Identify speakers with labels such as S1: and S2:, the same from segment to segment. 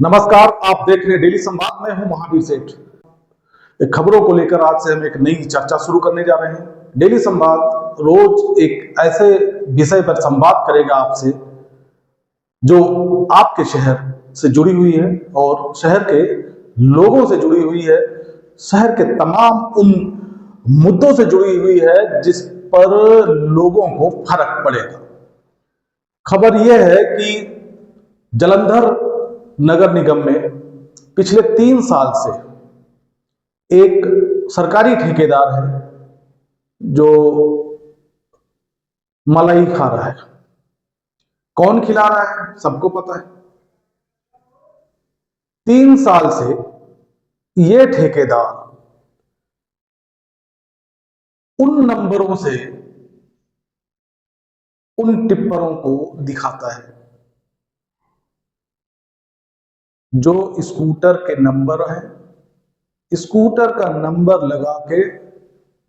S1: नमस्कार, आप देख रहे हैं डेली संवाद में हूं महावीर सेठ। खबरों को लेकर आज से हम एक नई चर्चा शुरू करने जा रहे हैं। डेली संवाद रोज एक ऐसे विषय पर संवाद करेगा आपसे जो आपके शहर से जुड़ी हुई है और शहर के लोगों से जुड़ी हुई है, शहर के तमाम उन मुद्दों से जुड़ी हुई है जिस पर लोगों को फर्क पड़ेगा। खबर यह है कि जालंधर नगर निगम में पिछले 3 साल से एक सरकारी ठेकेदार है जो मलाई खा रहा है। कौन खिला रहा है सबको पता है। 3 साल से यह ठेकेदार उन नंबरों से उन टिप्परों को दिखाता है जो स्कूटर के नंबर है, स्कूटर का नंबर लगा के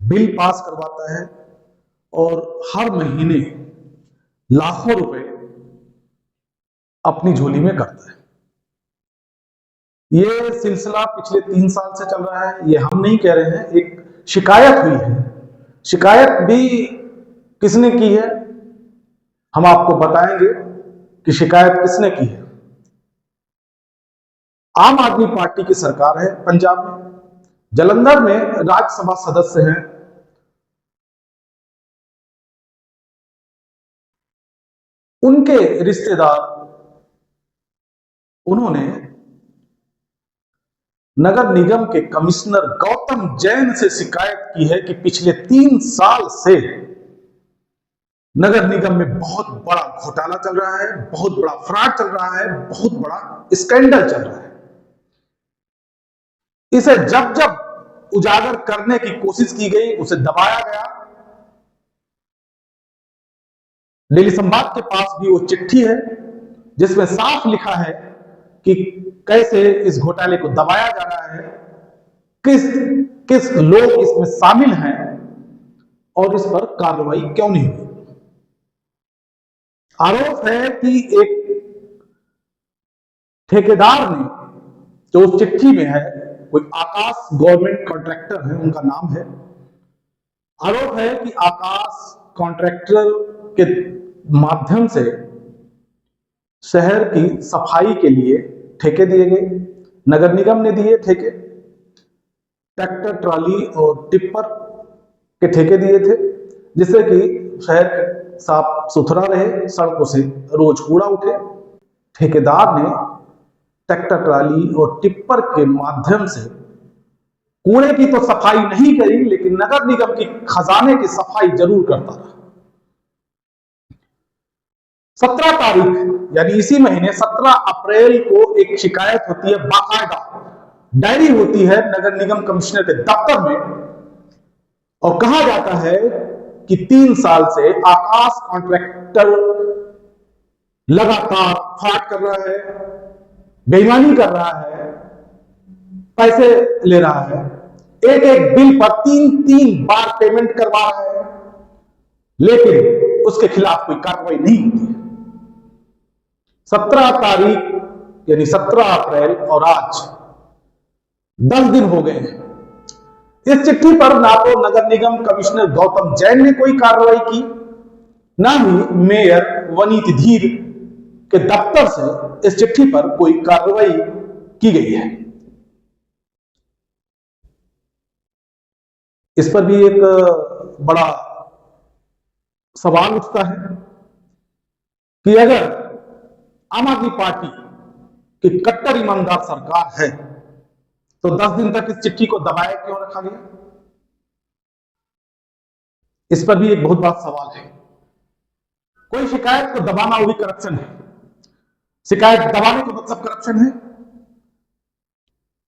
S1: बिल पास करवाता है और हर महीने लाखों रुपए अपनी झोली में करता है। यह सिलसिला पिछले 3 साल से चल रहा है। यह हम नहीं कह रहे हैं, एक शिकायत हुई है। शिकायत भी किसने की है हम आपको बताएंगे कि शिकायत किसने की है। आम आदमी पार्टी की सरकार है पंजाब में। जालंधर में राज्यसभा सदस्य हैं, उनके रिश्तेदार उन्होंने नगर निगम के कमिश्नर गौतम जैन से शिकायत की है कि पिछले 3 साल से नगर निगम में बहुत बड़ा घोटाला चल रहा है, बहुत बड़ा फ्रॉड चल रहा है, बहुत बड़ा स्कैंडल चल रहा है। इसे जब जब उजागर करने की कोशिश की गई उसे दबाया गया। डेली संवाद के पास भी वो चिट्ठी है जिसमें साफ लिखा है कि कैसे इस घोटाले को दबाया जा रहा है, किस किस लोग इसमें शामिल हैं और इस पर कार्रवाई क्यों नहीं हुई। आरोप है कि एक ठेकेदार ने, जो उस चिट्ठी में है, कोई आकाश गवर्नमेंट कॉन्ट्रैक्टर है, उनका नाम है। आरोप है कि आकाश कॉन्ट्रैक्टर के माध्यम से शहर की सफाई के लिए ठेके दिए गए। नगर निगम ने दिए ठेके, ट्रैक्टर ट्राली और टिप्पर के ठेके दिए थे जिससे कि शहर साफ सुथरा रहे, सड़कों से रोज कूड़ा उठे। ठेकेदार ने ट्रैक्टर ट्राली और टिप्पर के माध्यम से कूड़े की तो सफाई नहीं करी, लेकिन नगर निगम की खजाने की सफाई जरूर करता रहा। 17 तारीख यानी इसी महीने 17 अप्रैल को एक शिकायत होती है, बाकायदा डायरी होती है नगर निगम कमिश्नर के दफ्तर में और कहा जाता है कि 3 साल से आकाश कॉन्ट्रैक्टर लगातार फ्रॉड कर रहा है, बेईमानी कर रहा है, पैसे ले रहा है, एक एक बिल पर 3-3 बार पेमेंट करवा रहा है, लेकिन उसके खिलाफ कोई कार्रवाई नहीं होती है। 17 तारीख यानी 17 अप्रैल और आज 10 दिन हो गए हैं। इस चिट्ठी पर ना तो नगर निगम कमिश्नर गौतम जैन ने कोई कार्रवाई की, ना ही मेयर वनीत धीर के दफ्तर से इस चिट्ठी पर कोई कार्रवाई की गई है। इस पर भी एक बड़ा सवाल उठता है कि अगर आम आदमी पार्टी की कट्टर ईमानदार सरकार है तो 10 दिन तक इस चिट्ठी को दबाए क्यों रखा गया। इस पर भी एक बहुत बड़ा सवाल है। कोई शिकायत को दबाना वो भी करप्शन है। शिकायत दबाने का मतलब करप्शन है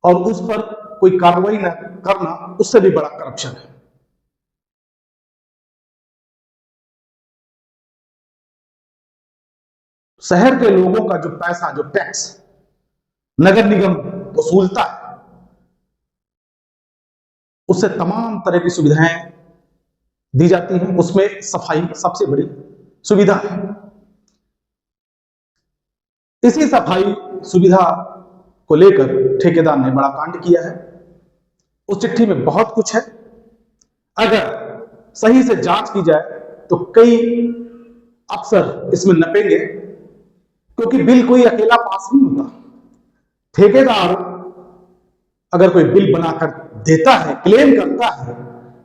S1: और उस पर कोई कार्रवाई न करना उससे भी बड़ा करप्शन है। शहर के लोगों का जो पैसा, जो टैक्स नगर निगम वसूलता है, उससे तमाम तरह की सुविधाएं दी जाती हैं। उसमें सफाई सबसे बड़ी सुविधा है। इसी सफाई सुविधा को लेकर ठेकेदार ने बड़ा कांड किया है। उस चिट्ठी में बहुत कुछ है, अगर सही से जांच की जाए तो कई अफसर इसमें नपेंगे, क्योंकि बिल कोई अकेला पास नहीं होता। ठेकेदार अगर कोई बिल बनाकर देता है, क्लेम करता है,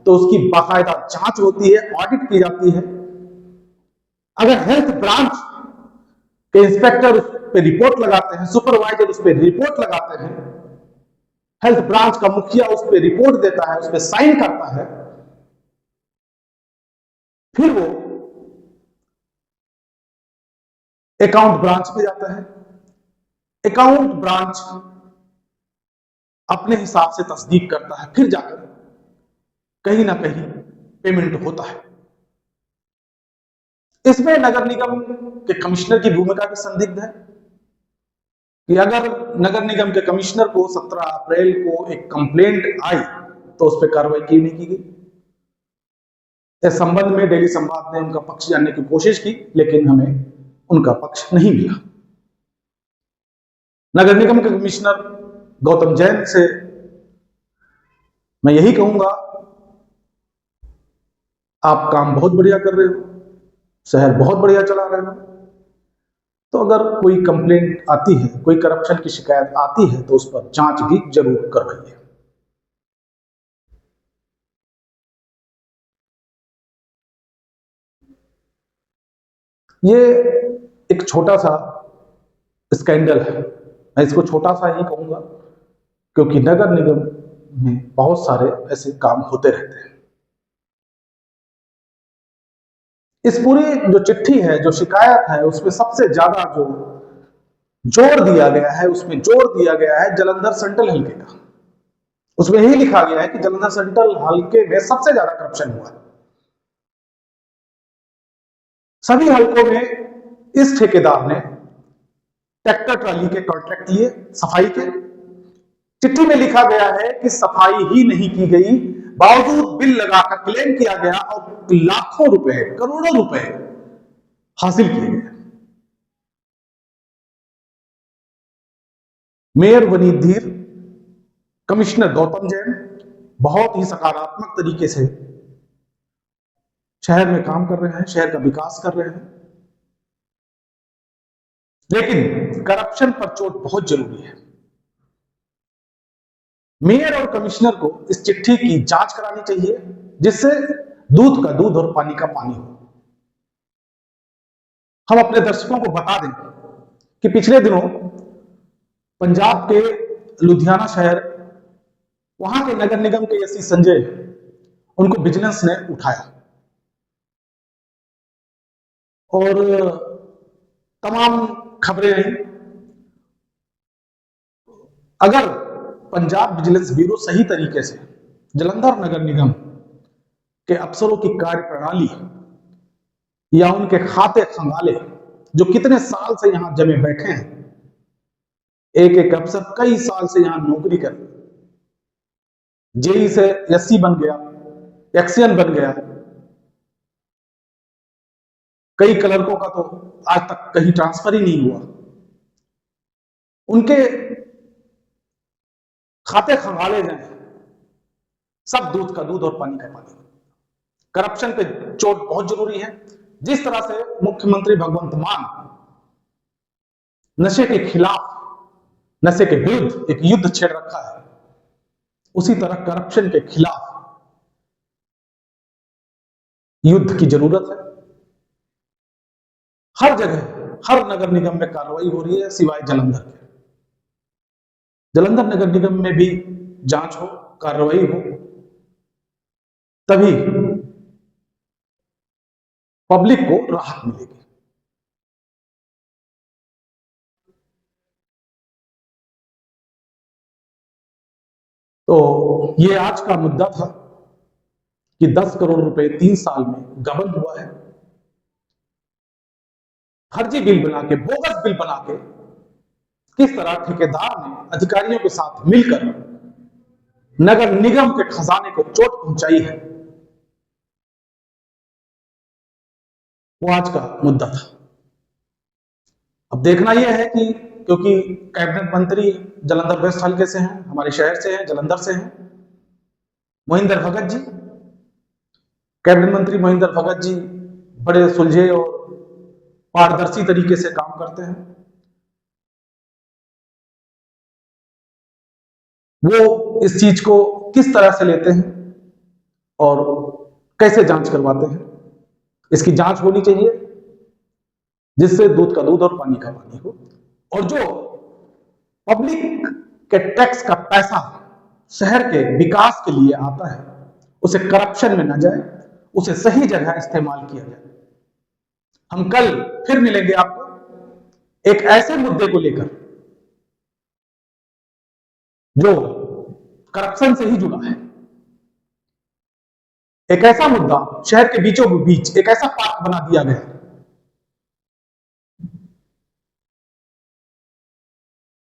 S1: तो उसकी बाकायदा जांच होती है, ऑडिट की जाती है। अगर हेल्थ ब्रांच के इंस्पेक्टर उस पर रिपोर्ट लगाते हैं, सुपरवाइजर उस पर रिपोर्ट लगाते हैं, हेल्थ ब्रांच का मुखिया उस पर रिपोर्ट देता है, उस पर साइन करता है, फिर वो अकाउंट ब्रांच में जाता है। अकाउंट ब्रांच अपने हिसाब से तस्दीक करता है, फिर जाकर कहीं ना कहीं पेमेंट होता है। इसमें नगर निगम के कमिश्नर की भूमिका भी संदिग्ध है कि अगर नगर निगम के कमिश्नर को 17 अप्रैल को एक कंप्लेंट आई तो उस पर कार्रवाई क्यों नहीं की गई। इस संबंध में डेली संवाद ने उनका पक्ष जानने की कोशिश की, लेकिन हमें उनका पक्ष नहीं मिला। नगर निगम के कमिश्नर गौतम जैन से मैं यही कहूंगा, आप काम बहुत बढ़िया कर रहे हो, शहर बहुत बढ़िया चला रहे हो, तो अगर कोई कंप्लेंट आती है, कोई करप्शन की शिकायत आती है, तो उस पर जांच भी जरूर करवाइए। ये एक छोटा सा स्कैंडल है, मैं इसको छोटा सा ही कहूंगा, क्योंकि नगर निगम में बहुत सारे ऐसे काम होते रहते हैं। इस पूरी जो चिट्ठी है, जो शिकायत है, उसमें सबसे ज्यादा जो जोर दिया गया है, उसमें जोर दिया गया है जालंधर सेंट्रल हल्के का। उसमें यही लिखा गया है कि जालंधर सेंट्रल हल्के में सबसे ज्यादा करप्शन हुआ है। सभी हल्कों में इस ठेकेदार ने ट्रैक्टर ट्राली के कॉन्ट्रैक्ट लिए सफाई के। चिट्ठी में लिखा गया है कि सफाई ही नहीं की गई, बावजूद बिल लगाकर क्लेम किया गया और लाखों रुपए, करोड़ों रुपए हासिल किए गए। मेयर वनीत धीर, कमिश्नर गौतम जैन बहुत ही सकारात्मक तरीके से शहर में काम कर रहे हैं, शहर का विकास कर रहे हैं, लेकिन करप्शन पर चोट बहुत जरूरी है। मेयर और कमिश्नर को इस चिट्ठी की जांच करानी चाहिए, जिससे दूध का दूध और पानी का पानी हो। हम अपने दर्शकों को बता दें कि पिछले दिनों पंजाब के लुधियाना शहर, वहां के नगर निगम के एससी संजय, उनको विजिलेंस ने उठाया और तमाम खबरें आई। अगर पंजाब विजिलेंस ब्यूरो सही तरीके से जालंधर नगर निगम के अफसरों की कार्य प्रणाली या उनके खाते खंगाले, जो कितने साल से यहां जमे बैठे हैं, एक एक अफसर कई साल से यहां नौकरी कर, जेई से एससी बन गया, एक्सीएन बन गया, कई क्लर्कों का तो आज तक कहीं ट्रांसफर ही नहीं हुआ, उनके खाते खंगाले जाए, सब दूध का दूध और पानी का पानी। करप्शन पे चोट बहुत जरूरी है। जिस तरह से मुख्यमंत्री भगवंत मान नशे के खिलाफ, नशे के विरुद्ध एक युद्ध छेड़ रखा है, उसी तरह करप्शन के खिलाफ युद्ध की जरूरत है। हर जगह, हर नगर निगम में कार्रवाई हो रही है, सिवाय जालंधर के। जालंधर नगर निगम में भी जांच हो, कार्रवाई हो, तभी पब्लिक को राहत मिलेगी। तो ये आज का मुद्दा था कि 10 करोड़ रुपए 3 साल में गबन हुआ है। फर्जी बिल बना के, बोगस बिल बना के किस तरह ठेकेदार ने अधिकारियों के साथ मिलकर नगर निगम के खजाने को चोट पहुंचाई है, वो आज का मुद्दा था। अब देखना यह है कि क्योंकि कैबिनेट मंत्री जालंधर वेस्ट हल्के से हैं, हमारे शहर से हैं, जालंधर से हैं, मोहिंदर भगत जी। कैबिनेट मंत्री मोहिंदर भगत जी बड़े सुलझे और पारदर्शी तरीके से काम करते हैं। वो इस चीज को किस तरह से लेते हैं और कैसे जांच करवाते हैं, इसकी जांच होनी चाहिए, जिससे दूध का दूध और पानी का पानी हो। और जो पब्लिक के टैक्स का पैसा शहर के विकास के लिए आता है, उसे करप्शन में न जाए, उसे सही जगह इस्तेमाल किया जाए। हम कल फिर मिलेंगे आपको एक ऐसे मुद्दे को लेकर जो करप्शन से ही जुड़ा है। एक ऐसा मुद्दा, शहर के बीचों बीच एक ऐसा पार्क बना दिया गया,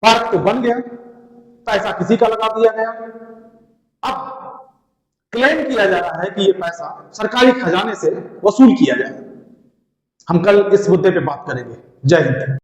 S1: पार्क तो बन गया, पैसा किसी का लगा दिया गया। अब क्लेम किया जा रहा है कि यह पैसा सरकारी खजाने से वसूल किया जाए। हम कल इस मुद्दे पे बात करेंगे। जय हिंद।